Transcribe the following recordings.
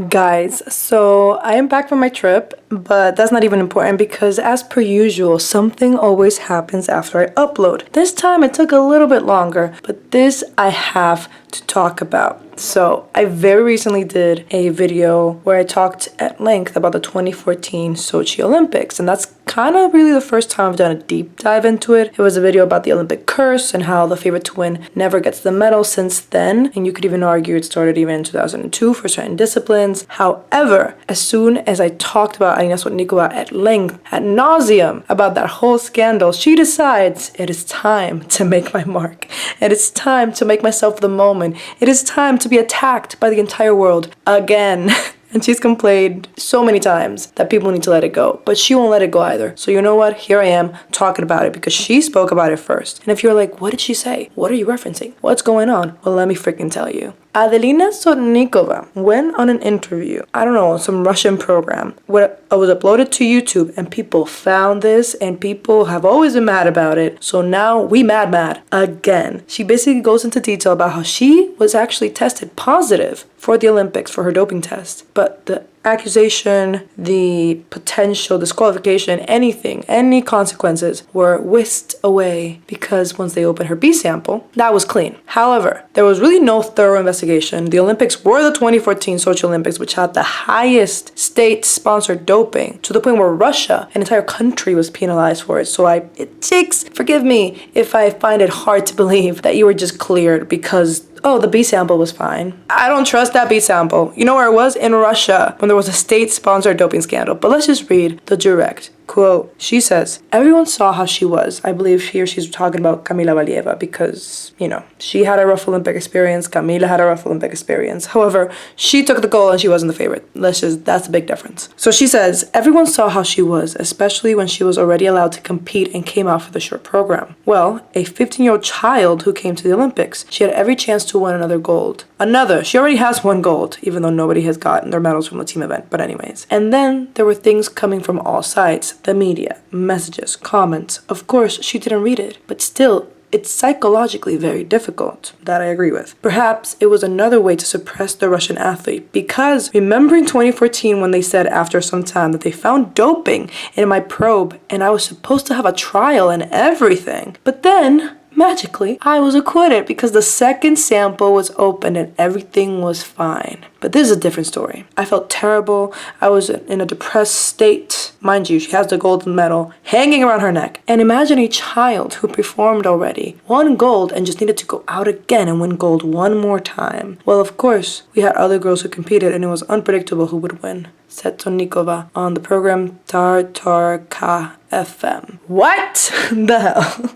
Guys, so I am back from my trip, but that's not even important because as per usual, something always happens after I upload. This time it took a little bit longer, but this I have to talk about. So I very recently did a video where I talked at length about the 2014 Sochi Olympics, and that's kind of really the first time I've done a deep dive into it. It was a video about the Olympic curse and how the favorite to win never gets the medal since then, and you could even argue it started even in 2002 for certain disciplines. However, as soon as I talked about Adelina Sotnikova at length, ad nauseum, about that whole scandal, she decides it is time to make my mark. It is time to make myself the moment. It is time to be attacked by the entire world again. And she's complained so many times that people need to let it go, but she won't let it go either. So you know what? Here I am talking about it because she spoke about it first. And if you're like, what did she say? What are you referencing? What's going on? Well, let me freaking tell you. Adelina Sotnikova went on an interview, I don't know, some Russian program, where it was uploaded to YouTube, and people found this, and people have always been mad about it. So now we mad again. She basically goes into detail about how she was actually tested positive for the Olympics for her doping test, but the accusation, the potential disqualification, anything, any consequences were whisked away because once they opened her B sample, that was clean. However, there was really no thorough investigation. The Olympics were the 2014 Sochi Olympics, which had the highest state-sponsored doping to the point where Russia, an entire country, was penalized for it. So forgive me if I find it hard to believe that you were just cleared because the B sample was fine. I don't trust that B sample. You know where it was? In Russia, when there was a state-sponsored doping scandal. But let's just read the direct quote. She says, everyone saw how she was. I believe here she's talking about Kamila Valieva because, she had a rough Olympic experience. Kamila had a rough Olympic experience. However, she took the gold and she wasn't the favorite. That's a big difference. So she says, everyone saw how she was, especially when she was already allowed to compete and came out for the short program. Well, a 15-year-old child who came to the Olympics, she had every chance to win another gold. She already has one gold, even though nobody has gotten their medals from the team event. But anyways. And then there were things coming from all sides. The media, messages, comments. Of course, she didn't read it, but still, it's psychologically very difficult. That I agree with. Perhaps it was another way to suppress the Russian athlete because remembering 2014 when they said after some time that they found doping in my probe and I was supposed to have a trial and everything. But then magically, I was acquitted because the second sample was opened and everything was fine. But this is a different story. I felt terrible. I was in a depressed state. Mind you, she has the golden medal hanging around her neck. And imagine a child who performed already, won gold, and just needed to go out again and win gold one more time. Well, of course, we had other girls who competed and it was unpredictable who would win, said Sotnikova on the program Tartarka FM. What the hell?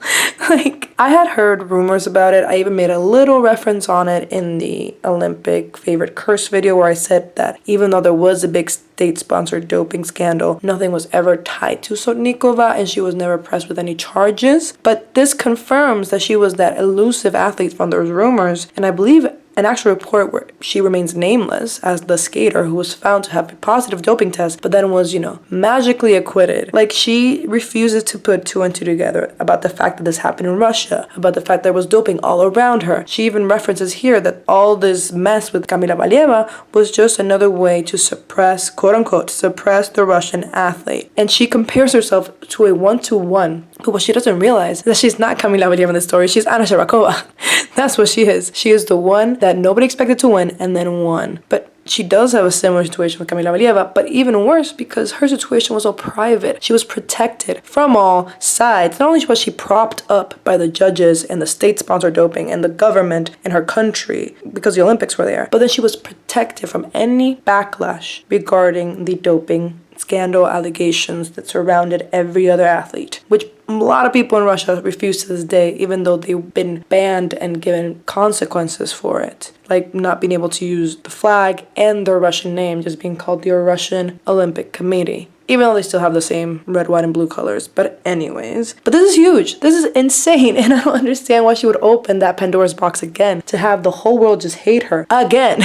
I had heard rumors about it. I even made a little reference on it in the Olympic favorite curse video where I said that even though there was a big state-sponsored doping scandal, nothing was ever tied to Sotnikova and she was never pressed with any charges. But this confirms that she was that elusive athlete from those rumors, and I believe an actual report where she remains nameless as the skater who was found to have a positive doping test, but then was, magically acquitted. She refuses to put two and two together about the fact that this happened in Russia, about the fact there was doping all around her. She even references here that all this mess with Kamila Valieva was just another way to suppress, quote unquote, suppress the Russian athlete. And she compares herself to a 1-to-1. But what she doesn't realize is that she's not Kamila Valieva in the story, she's Anna Sharapova. That's what she is. She is the one that nobody expected to win and then won. But she does have a similar situation with Kamila Valieva, but even worse because her situation was all private. She was protected from all sides. Not only was she propped up by the judges and the state-sponsored doping and the government in her country because the Olympics were there, but then she was protected from any backlash regarding the doping scandal allegations that surrounded every other athlete, which a lot of people in Russia refuse to this day, even though they've been banned and given consequences for it. Like not being able to use the flag and their Russian name, just being called the Russian Olympic Committee. Even though they still have the same red, white, and blue colors. But anyways. But this is huge. This is insane. And I don't understand why she would open that Pandora's box again. To have the whole world just hate her. Again.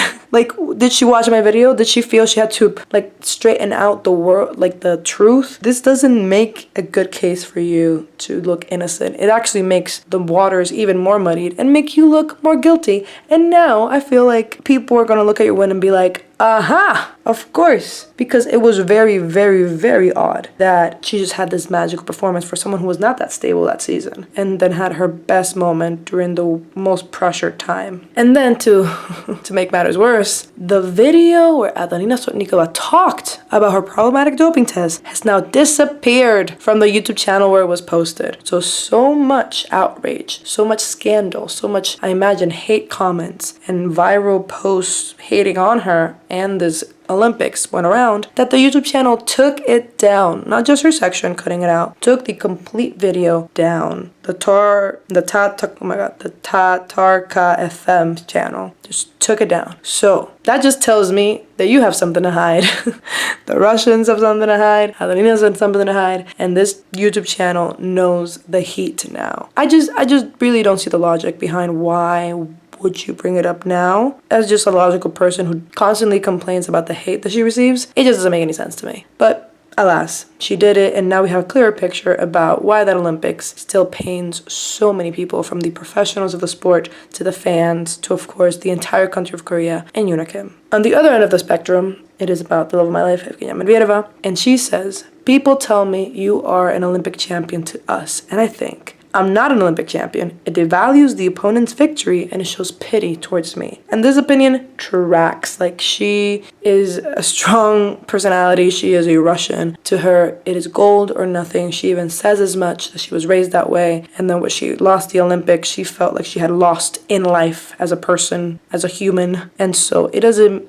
Did she watch my video? Did she feel she had to, straighten out the world, the truth? This doesn't make a good case for you to look innocent. It actually makes the waters even more muddied and make you look more guilty. And now I feel like people are going to look at your win and be like, aha, of course. Because it was very, very, very odd that she just had this magical performance for someone who was not that stable that season. And then had her best moment during the most pressured time. And then to make matters worse, the video where Adelina Sotnikova talked about her problematic doping test has now disappeared from the YouTube channel where it was posted. So much outrage, so much scandal, so much, I imagine, hate comments and viral posts hating on her and this Olympics went around that the YouTube channel took it down. Not just her section, cutting it out. Took the complete video down. The Tatarka FM channel just took it down. So that just tells me that you have something to hide. The Russians have something to hide. Adelina's have something to hide. And this YouTube channel knows the heat now. I just really don't see the logic behind why would you bring it up now? As just a logical person who constantly complains about the hate that she receives, it just doesn't make any sense to me. But alas, she did it, and now we have a clearer picture about why that Olympics still pains so many people, from the professionals of the sport to the fans to, of course, the entire country of Korea and Unakim. On the other end of the spectrum, it is about the love of my life, Evgenia Medvedeva, and she says, "People tell me you are an Olympic champion to us, and I think, I'm not an Olympic champion. It devalues the opponent's victory and it shows pity towards me." And this opinion tracks. Like, she is a strong personality. She is a Russian. To her, it is gold or nothing. She even says as much, that she was raised that way. And then when she lost the Olympics, she felt like she had lost in life as a person, as a human. And so it doesn't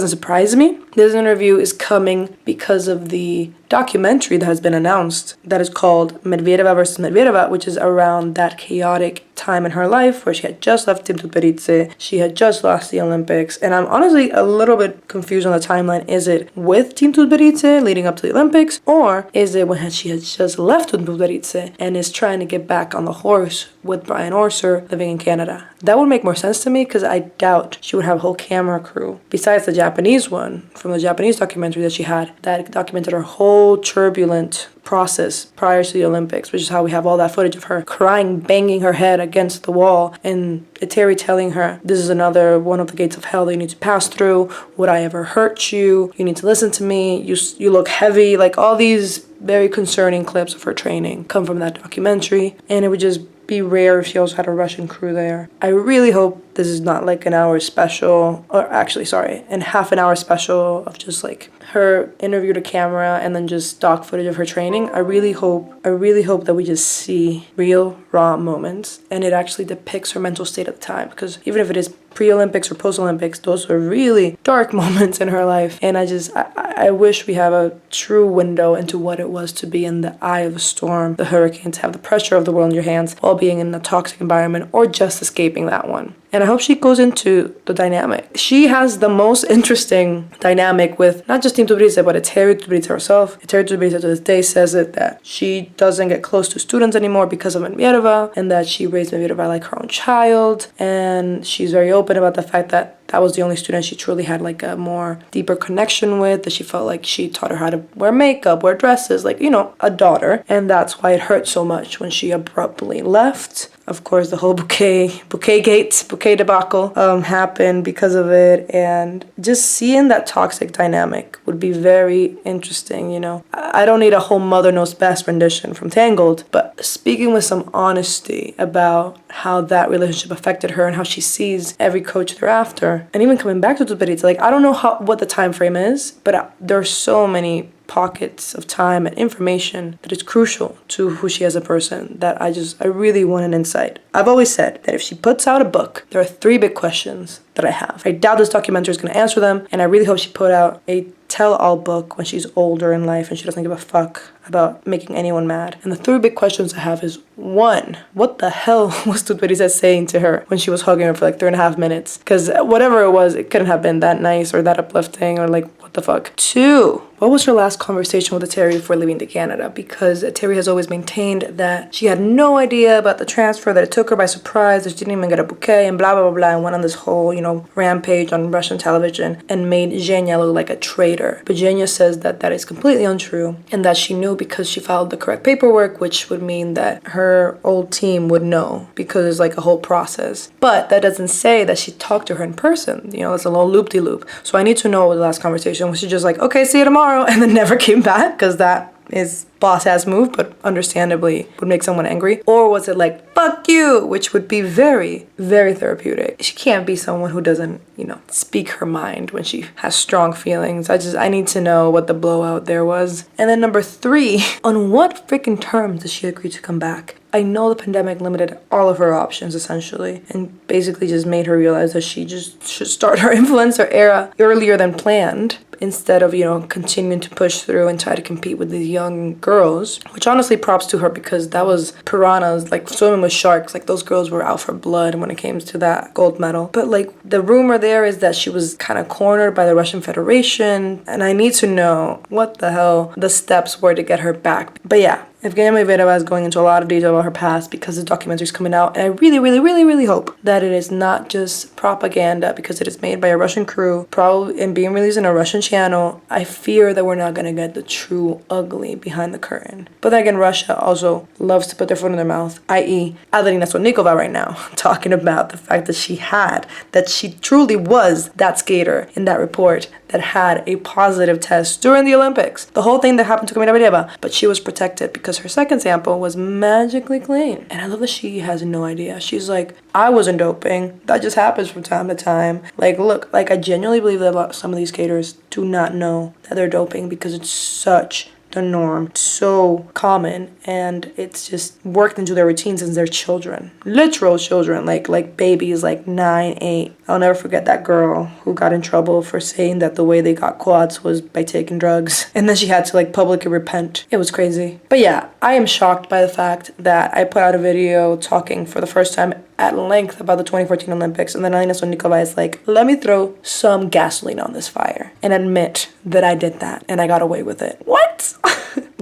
surprise me. This interview is coming because of the documentary that has been announced that is called Medvedeva versus Medvedeva, which is around that chaotic time in her life where she had just left Team Tutberidze, she had just lost the Olympics, and I'm honestly a little bit confused on the timeline. Is it with Team Tutberidze leading up to the Olympics, or is it when she had just left Team Tutberidze and is trying to get back on the horse with Brian Orser living in Canada? That would make more sense to me, because I doubt she would have a whole camera crew besides the Japanese one from the Japanese documentary that she had that documented her whole turbulent process prior to the Olympics, which is how we have all that footage of her crying, banging her head against the wall, and Terry telling her, "This is another one of the gates of hell that you need to pass through. Would I ever hurt you? You need to listen to me. You look heavy." Like, all these very concerning clips of her training come from that documentary, and it would just be rare if she also had a Russian crew there. I really hope this is not like an hour special, or actually, sorry, an half an hour special of just like her interview to camera and then just stock footage of her training. I really hope that we just see real, raw moments, and it actually depicts her mental state at the time, because even if it is pre-Olympics or post-Olympics, those are really dark moments in her life. And I wish we have a true window into what it was to be in the eye of a storm, the hurricane, to have the pressure of the world in your hands while being in a toxic environment or just escaping that one. And I hope she goes into the dynamic. She has the most interesting dynamic with not just Team Tutberidze, but Terry Tutberidze herself. Terry Tutberidze to this day says it, that she doesn't get close to students anymore because of Medvedeva, and that she raised Medvedeva like her own child. And she's very open about the fact that that was the only student she truly had like a more deeper connection with, that she felt like she taught her how to wear makeup, wear dresses, like, you know, a daughter. And that's why it hurt so much when she abruptly left. Of course, the whole bouquet debacle happened because of it, and just seeing that toxic dynamic would be very interesting, you know. I don't need a whole Mother Knows Best rendition from Tangled, but speaking with some honesty about how that relationship affected her and how she sees every coach thereafter, and even coming back to Tutberidze, like, I don't know what the time frame is, but there are so many pockets of time and information that is crucial to who she is as a person that I really want an insight. I've always said that if she puts out a book, there are 3 big questions that I have. I doubt this documentary is going to answer them, and I really hope she put out a tell-all book when she's older in life and she doesn't give a fuck about making anyone mad. And the 3 big questions I have is, 1, what the hell was Tutberidze saying to her when she was hugging her for like 3.5 minutes? Because whatever it was, it couldn't have been that nice or that uplifting, or like, what the fuck? 2, what was her last conversation with Terry before leaving to Canada? Because Terry has always maintained that she had no idea about the transfer, that it took her by surprise, that she didn't even get a bouquet, and blah, blah, blah, blah, and went on this whole, rampage on Russian television and made Evgenia look like a traitor. But Evgenia says that that is completely untrue and that she knew because she filed the correct paperwork, which would mean that her old team would know because it's like a whole process. But that doesn't say that she talked to her in person. That's a little loop-de-loop. So I need to know what the last conversation was. She just like, okay, see you tomorrow, and then never came back, because that is boss-ass move, but understandably would make someone angry. Or was it like, fuck you, which would be very, very therapeutic. She can't be someone who doesn't, speak her mind when she has strong feelings. I need to know what the blowout there was. And then number 3, on what freaking terms does she agree to come back? I know the pandemic limited all of her options, essentially, and basically just made her realize that she just should start her influencer era earlier than planned, instead of, continuing to push through and try to compete with these young girls, which honestly props to her, because that was piranhas, like swimming with sharks. Like, those girls were out for blood when it came to that gold medal. But like, the rumor there is that she was kind of cornered by the Russian Federation, and I need to know what the hell the steps were to get her back. But yeah, Evgenia Medvedeva is going into a lot of detail about her past because the documentary is coming out, and I really, really, really, really hope that it is not just propaganda, because it is made by a Russian crew, probably, and being released on a Russian channel. I fear that we're not going to get the true ugly behind the curtain. But then again, Russia also loves to put their foot in their mouth, i.e. Adelina Sotnikova right now, talking about the fact that she truly was that skater in that report that had a positive test during the Olympics. The whole thing that happened to Medvedeva, but she was protected because her second sample was magically clean. And I love that she has no idea. She's like, I wasn't doping. That just happens from time to time. Like, look, like, I genuinely believe that some of these skaters do not know that they're doping because it's such the norm, so common, and it's just worked into their routine since they're children, literal children, like babies, like 9, 8. I'll never forget that girl who got in trouble for saying that the way they got quads was by taking drugs, and then she had to publicly repent. It was crazy. But yeah, I am shocked by the fact that I put out a video talking for the first time at length about the 2014 Olympics, and then Adelina Sotnikova is like, let me throw some gasoline on this fire and admit that I did that and I got away with it. What?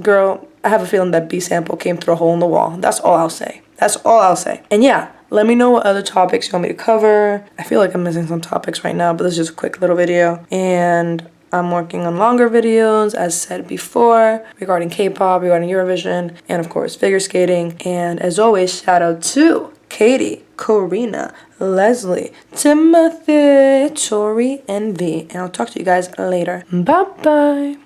Girl, I have a feeling that B sample came through a hole in the wall. That's all I'll say. And yeah, let me know what other topics you want me to cover. I feel like I'm missing some topics right now, but this is just a quick little video. And I'm working on longer videos, as said before, regarding K-pop, regarding Eurovision, and of course, figure skating. And as always, shout out to Katie, Corina, Leslie, Timothy, Tori, and V. And I'll talk to you guys later. Bye-bye.